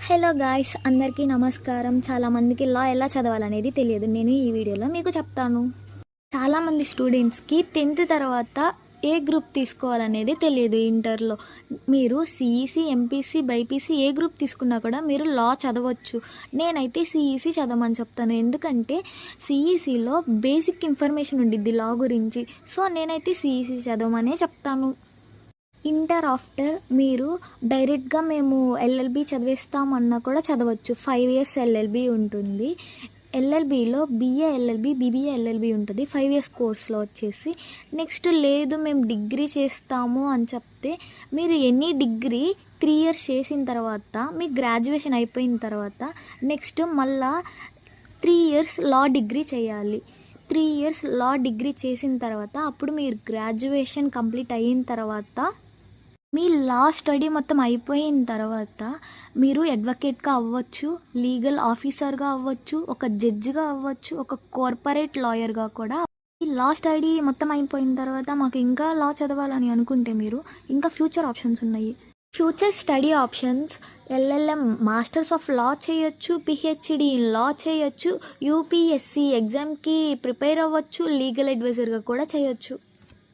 Hello guys, అందరికీ నమస్కారం. చాలామందికి లా ఎలా చదవాలనేది తెలియదు. నేను ఈ వీడియోలో మీకు చెప్తాను. చాలామంది స్టూడెంట్స్కి 10th తర్వాత ఏ గ్రూప్ తీసుకోవాలనేది తెలియదు. ఇంటర్లో మీరు సిఈసి, ఎంపీసీ, బైపీసీ ఏ గ్రూప్ తీసుకున్నా కూడా మీరు లా చదవచ్చు. నేనైతే సిఈసి చదవమని చెప్తాను, ఎందుకంటే సిఈసిలో బేసిక్ ఇన్ఫర్మేషన్ ఉండిద్ది లా గురించి. సో నేనైతే సిఈసి చదవమనే చెప్తాను. ఇంటర్ ఆఫ్టర్ మీరు డైరెక్ట్గా మేము ఎల్ఎల్బి చదివేస్తామన్నా కూడా చదవచ్చు. 5 years ఎల్ఎల్బి ఉంటుంది. ఎల్ఎల్బిలో బిఏ ఎల్ఎల్బి, బీబీఏ ఎల్ఎల్బి ఉంటుంది 5 years కోర్స్లో వచ్చేసి. నెక్స్ట్ లేదు మేము డిగ్రీ చేస్తాము అని చెప్తే మీరు ఎనీ డిగ్రీ 3 years చేసిన తర్వాత మీ గ్రాడ్యుయేషన్ అయిపోయిన తర్వాత నెక్స్ట్ మళ్ళా 3 years లా డిగ్రీ చేయాలి. 3 years లా డిగ్రీ చేసిన తర్వాత అప్పుడు మీరు గ్రాడ్యుయేషన్ కంప్లీట్ అయిన తర్వాత మీ లా స్టడీ మొత్తం అయిపోయిన తర్వాత మీరు అడ్వకేట్గా అవ్వచ్చు, లీగల్ ఆఫీసర్గా అవ్వచ్చు, ఒక జడ్జిగా అవ్వచ్చు, ఒక కార్పొరేట్ లాయర్గా కూడా. ఈ లా స్టడీ మొత్తం అయిపోయిన తర్వాత మాకు ఇంకా లా చదవాలని అనుకుంటే మీరు ఇంకా ఫ్యూచర్ ఆప్షన్స్ ఉన్నాయి. Future study options LLM masters of law చేయొచ్చు, పిహెచ్డి ఇన్ లా చేయొచ్చు, యూపీఎస్సి ఎగ్జామ్కి ప్రిపేర్ అవ్వచ్చు, లీగల్ అడ్వైజర్గా కూడా చేయొచ్చు.